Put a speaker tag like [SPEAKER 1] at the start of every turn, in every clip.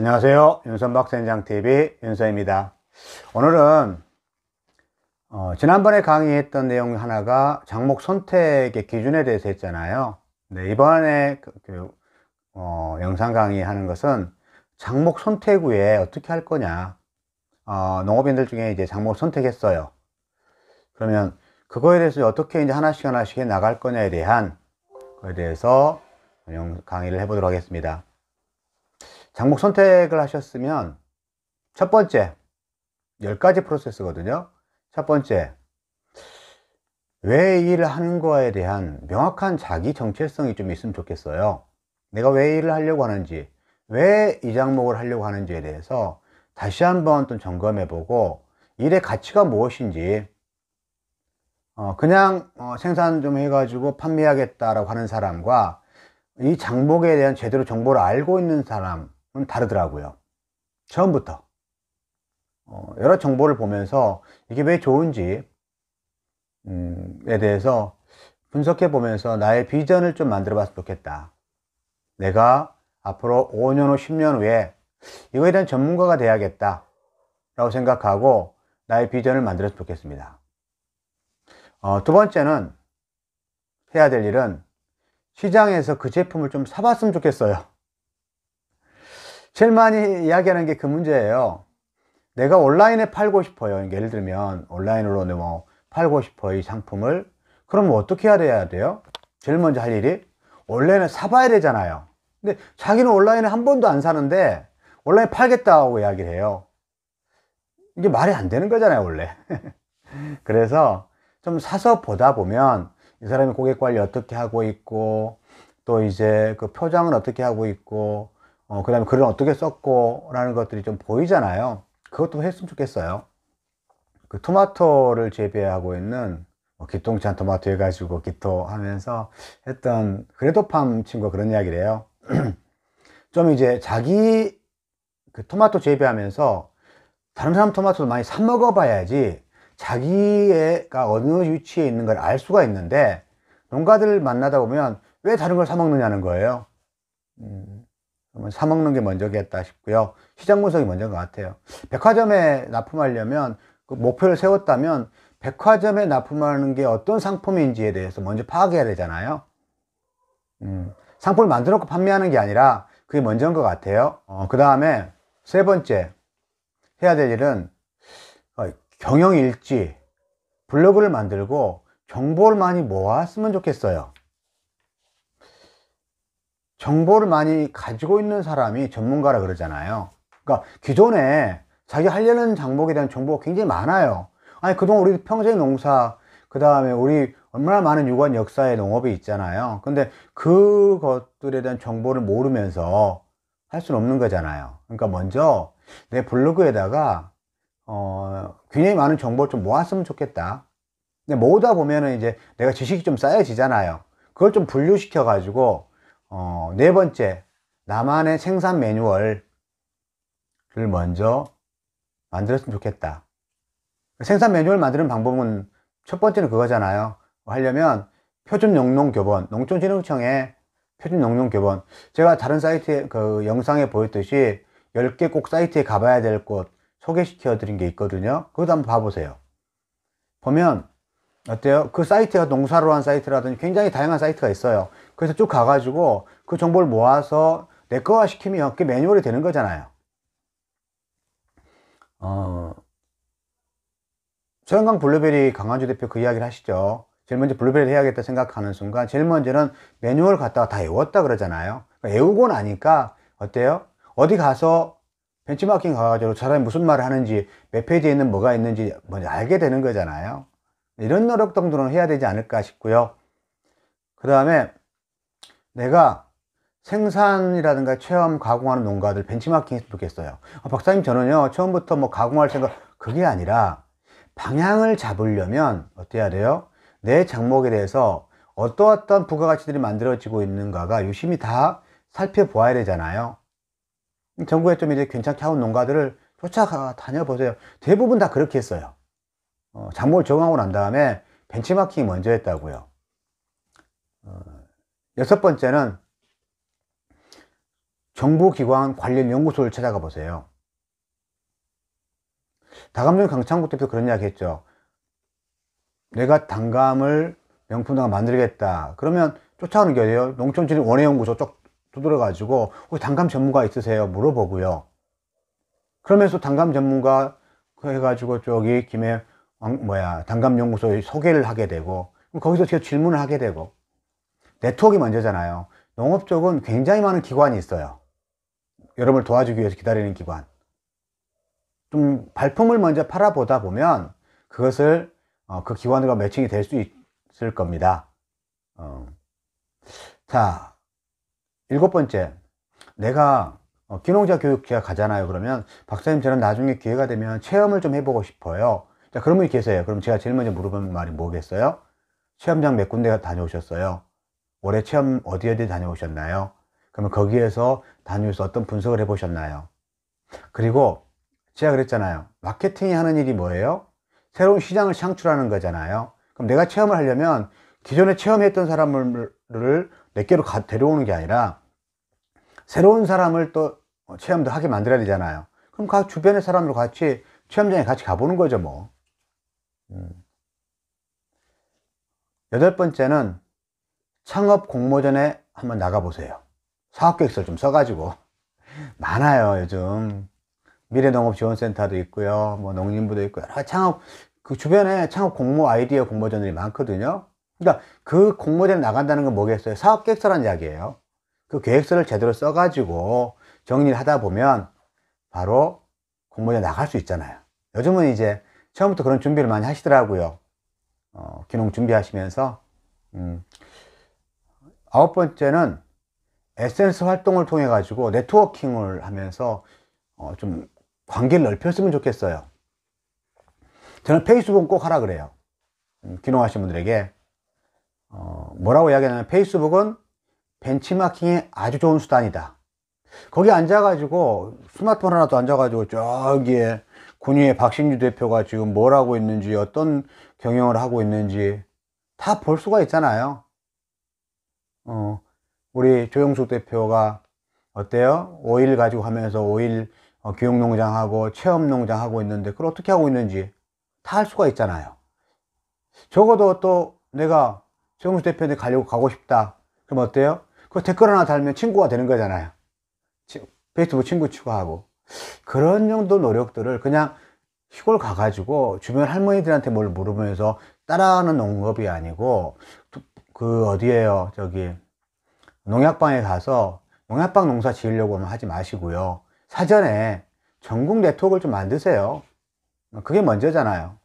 [SPEAKER 1] 안녕하세요. 윤선박센장TV 윤서입니다. 오늘은 지난번에 강의했던 내용 하나가 장목 선택의 기준에 대해서 했잖아요. 네, 이번에 영상 강의하는 것은 장목 선택 후에 어떻게 할 거냐. 농업인들 중에 이제 장목 선택했어요. 그러면 그거에 대해서 어떻게 이제 하나씩 해 나갈 거냐에 대한 거에 대해서 강의를 해보도록 하겠습니다. 장목 선택을 하셨으면 첫 번째 10가지 프로세스거든요. 첫 번째, 왜 이 일을 하는 거에 대한 명확한 자기 정체성이 좀 있으면 좋겠어요. 내가 왜 이 일을 하려고 하는지, 왜 이 장목을 하려고 하는지에 대해서 다시 한번 또 점검해 보고 일의 가치가 무엇인지, 그냥 생산 좀 해가지고 판매하겠다라고 하는 사람과 이 장목에 대한 제대로 정보를 알고 있는 사람은 다르더라고요. 처음부터 여러 정보를 보면서 이게 왜 좋은지 에 대해서 분석해 보면서 나의 비전을 좀 만들어 봤으면 좋겠다. 내가 앞으로 5년 후 10년 후에 이거에 대한 전문가가 돼야겠다 라고 생각하고 나의 비전을 만들었으면 좋겠습니다. 두 번째는 해야 될 일은 시장에서 그 제품을 좀 사봤으면 좋겠어요. 제일 많이 이야기하는 게 그 문제예요. 내가 온라인에 팔고 싶어요. 예를 들면 온라인으로 뭐 팔고 싶어 이 상품을. 그럼 어떻게 해야 돼요? 제일 먼저 할 일이 온라인에 사봐야 되잖아요. 근데 자기는 온라인에 한 번도 안 사는데 온라인 팔겠다고 이야기를 해요. 이게 말이 안 되는 거잖아요, 원래. 그래서 좀 사서 보다 보면 이 사람이 고객 관리 어떻게 하고 있고, 또 이제 그 표장은 어떻게 하고 있고, 그 다음에 글은 어떻게 썼고 라는 것들이 좀 보이잖아요. 그것도 했으면 좋겠어요. 그 토마토를 재배하고 있는 기똥찬 토마토 해가지고 기토 하면서 했던 그래도팜 친구가 그런 이야기를 해요. 좀 이제 자기 그 토마토 재배하면서 다른 사람 토마토도 많이 사 먹어 봐야지 자기가 어느 위치에 있는 걸 알 수가 있는데, 농가들 만나다 보면 왜 다른 걸 사 먹느냐는 거예요. 사 먹는 게 먼저겠다 싶고요. 시장 분석이 먼저인 것 같아요. 백화점에 납품하려면 그 목표를 세웠다면 백화점에 납품하는 게 어떤 상품인지에 대해서 먼저 파악해야 되잖아요. 상품을 만들어 놓고 판매하는 게 아니라 그게 먼저인 것 같아요. 그 다음에 세 번째 해야 될 일은 경영일지, 블로그를 만들고 정보를 많이 모았으면 좋겠어요. 정보를 많이 가지고 있는 사람이 전문가라 그러잖아요. 그러니까 기존에 자기 하려는 장목에 대한 정보가 굉장히 많아요. 아니, 그동안 우리 평생 농사, 그 다음에 우리 얼마나 많은 유관 역사의 농업이 있잖아요. 근데 그것들에 대한 정보를 모르면서 할 수는 없는 거잖아요. 그러니까 먼저 내 블로그에다가 굉장히 많은 정보를 좀 모았으면 좋겠다. 근데 모으다 보면은 이제 내가 지식이 좀 쌓여지잖아요. 그걸 좀 분류시켜 가지고 네 번째, 나만의 생산 매뉴얼을 먼저 만들었으면 좋겠다. 생산 매뉴얼 만드는 방법은 첫 번째는 그거잖아요. 하려면 표준농농교본, 농촌진흥청의 표준농농교본, 제가 다른 사이트에 그 영상에 보였듯이 10개 꼭 사이트에 가봐야 될 곳 소개시켜 드린 게 있거든요. 그것도 한번 봐보세요. 보면 어때요? 그 사이트가 농사로 한 사이트라든지 굉장히 다양한 사이트가 있어요. 그래서 쭉 가가지고 그 정보를 모아서 내 거화 시키면 그게 매뉴얼이 되는 거잖아요. 서영강 블루베리 강한주 대표 그 이야기를 하시죠. 제일 먼저 블루베리를 해야겠다 생각하는 순간 제일 먼저는 매뉴얼 갖다가 다 외웠다 그러잖아요. 그러니까 외우고 나니까 어때요? 어디 가서 벤치마킹 가가지고 저 사람이 무슨 말을 하는지, 몇 페이지에 있는 뭐가 있는지 먼저 알게 되는 거잖아요. 이런 노력 정도는 해야 되지 않을까 싶고요. 그 다음에 내가 생산이라든가 체험 가공하는 농가들 벤치마킹 했으면 좋겠어요. 박사님, 저는요 처음부터 뭐 가공할 생각, 그게 아니라 방향을 잡으려면 어떻게 해야 돼요? 내 장목에 대해서 어떠한 부가가치들이 만들어지고 있는가가 유심히 다 살펴보아야 되잖아요. 전국에 좀 이제 괜찮게 하는 농가들을 쫓아가 다녀보세요. 대부분 다 그렇게 했어요. 장목을 적응하고 난 다음에 벤치마킹이 먼저 했다고요. 여섯 번째는 정부기관 관련 연구소를 찾아가 보세요. 다감종 강창국 대표 그런 이야기 했죠. 내가 단감을 명품당을 만들겠다. 그러면 쫓아오는 게 어디예요? 농촌진흥원예연구소 쪽 두드려가지고 혹시 단감 전문가 있으세요? 물어보고요. 그러면서 단감 전문가 해가지고 저기 김해 단감연구소에 소개를 하게 되고 거기서 제가 질문을 하게 되고 네트워크가 먼저잖아요. 농업 쪽은 굉장히 많은 기관이 있어요. 여러분을 도와주기 위해서 기다리는 기관. 좀 발품을 먼저 팔아보다 보면 그것을 그 기관들과 매칭이 될 수 있을 겁니다. 자, 7번째. 내가 귀농자 교육 제가 가잖아요. 그러면 박사님 저는 나중에 기회가 되면 체험을 좀 해보고 싶어요. 자, 그런 분이 계세요. 그럼 제가 제일 먼저 물어보는 말이 뭐겠어요? 체험장 몇 군데 다녀오셨어요? 올해 체험 어디 다녀오셨나요? 그러면 거기에서 다녀오셔서 어떤 분석을 해보셨나요? 그리고 제가 그랬잖아요. 마케팅이 하는 일이 뭐예요? 새로운 시장을 창출하는 거잖아요. 그럼 내가 체험을 하려면 기존에 체험했던 사람을 내게로 데려오는 게 아니라 새로운 사람을 또 체험도 하게 만들어야 되잖아요. 그럼 각 주변의 사람들 같이 체험장에 같이 가보는 거죠, 뭐. 8번째는 창업 공모전에 한번 나가보세요. 사업계획서 좀 써가지고. 많아요, 요즘. 미래농업지원센터도 있고요. 뭐 농림부도 있고, 여러 창업, 그 주변에 창업 공모 아이디어 공모전들이 많거든요. 그러니까 그 공모전에 나간다는 건 뭐겠어요? 사업계획서란 이야기예요. 그 계획서를 제대로 써가지고 정리를 하다 보면 바로 공모전에 나갈 수 있잖아요. 요즘은 이제 처음부터 그런 준비를 많이 하시더라고요. 귀농 준비하시면서. 9번째는 SNS 활동을 통해 가지고 네트워킹을 하면서 좀 관계를 넓혔으면 좋겠어요. 저는 페이스북은 꼭 하라 그래요. 귀농하신 분들에게 뭐라고 이야기하냐면 페이스북은 벤치마킹에 아주 좋은 수단이다. 거기 앉아가지고 스마트폰 하나 도 앉아가지고 저기에 군위의 박신주 대표가 지금 뭘 하고 있는지 어떤 경영을 하고 있는지 다 볼 수가 있잖아요. 우리 조영숙 대표가 어때요? 오일 가지고 하면서 오일 교육농장하고 체험농장하고 있는데 그걸 어떻게 하고 있는지 다 할 수가 있잖아요. 적어도 또 내가 조영숙 대표한테 가고 싶다. 그럼 어때요? 그 댓글 하나 달면 친구가 되는 거잖아요. 페이스북 친구 추가하고. 그런 정도 노력들을 그냥 시골 가가지고 주변 할머니들한테 뭘 물어보면서 따라하는 농업이 아니고 그 어디에요? 저기 농약방에 가서 농약방 농사 지으려고 하지 마시고요. 사전에 전국 네트워크를 좀 만드세요. 그게 먼저잖아요.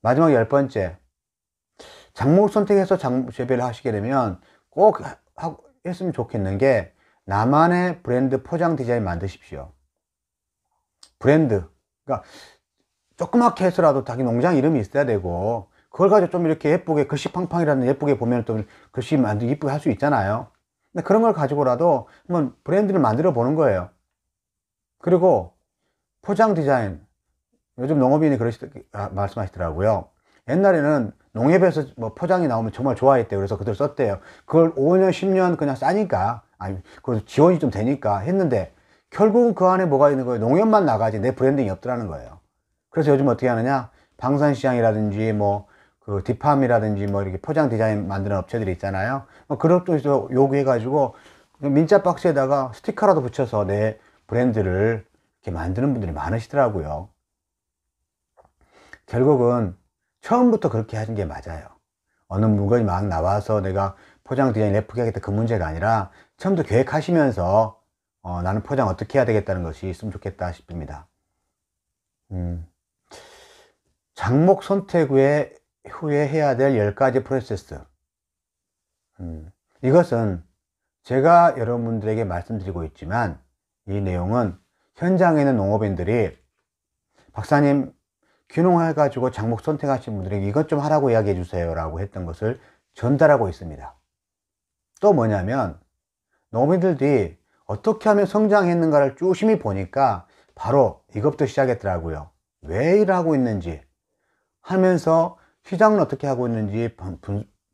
[SPEAKER 1] 마지막 10번째. 작물 선택해서 재배를 하시게 되면 꼭 했으면 좋겠는 게 나만의 브랜드 포장 디자인 만드십시오. 브랜드. 그러니까 조그맣게 해서라도 자기 농장 이름이 있어야 되고 그걸 가지고 좀 이렇게 예쁘게 글씨 팡팡이라는 예쁘게 보면 또 글씨 이쁘게 할 수 있잖아요. 근데 그런 걸 가지고라도 한번 브랜드를 만들어 보는 거예요. 그리고 포장 디자인. 요즘 농업인이 말씀하시더라고요. 옛날에는 농협에서 뭐 포장이 나오면 정말 좋아했대요. 그래서 그들 썼대요. 그걸 5년, 10년 그냥 싸니까, 그 지원이 좀 되니까 했는데, 결국은 그 안에 뭐가 있는 거예요? 농협만 나가지 내 브랜딩이 없더라는 거예요. 그래서 요즘 어떻게 하느냐? 방산시장이라든지, 그 디팜이라든지, 이렇게 포장 디자인 만드는 업체들이 있잖아요. 그런 쪽에서 요구해가지고, 민자 박스에다가 스티커라도 붙여서 내 브랜드를 이렇게 만드는 분들이 많으시더라고요. 결국은 처음부터 그렇게 하신 게 맞아요. 어느 물건이 막 나와서 내가 포장 디자인 예쁘게 하겠다 그 문제가 아니라 처음부터 계획하시면서 나는 포장 어떻게 해야 되겠다는 것이 있으면 좋겠다 싶습니다. 작목 선택 후에 해야 될 10가지 프로세스. 이것은 제가 여러분들에게 말씀드리고 있지만 이 내용은 현장에 있는 농업인들이 박사님 귀농해가지고 작목 선택하신 분들에게 이것 좀 하라고 이야기해 주세요 라고 했던 것을 전달하고 있습니다. 또 뭐냐면 농민들이 어떻게 하면 성장했는가를 쭈심히 보니까 바로 이것부터 시작했더라고요. 왜 일하고 있는지 하면서 시장은 어떻게 하고 있는지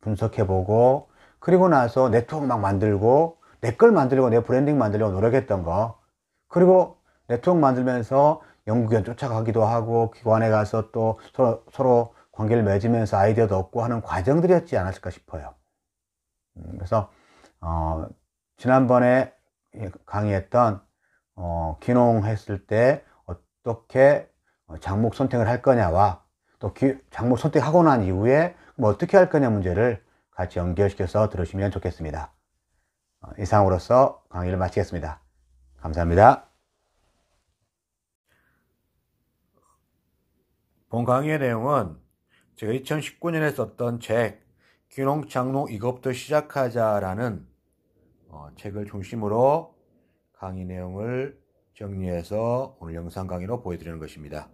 [SPEAKER 1] 분석해보고 그리고 나서 네트워크 막 만들고 내 걸 만들려고, 내 브랜딩 만들려고 노력했던 거, 그리고 네트워크 만들면서 연구견 쫓아가기도 하고 기관에 가서 또 서로 관계를 맺으면서 아이디어도 얻고 하는 과정들이었지 않았을까 싶어요. 그래서 지난번에 강의했던 귀농했을 때 어떻게 장목 선택을 할 거냐와 또 장목 선택하고 난 이후에 뭐 어떻게 할 거냐 문제를 같이 연결시켜서 들으시면 좋겠습니다. 이상으로서 강의를 마치겠습니다. 감사합니다. 본 강의의 내용은 제가 2019년에 썼던 책 귀농 장롱 이것부터 시작하자라는 책을 중심으로 강의 내용을 정리해서 오늘 영상 강의로 보여드리는 것입니다.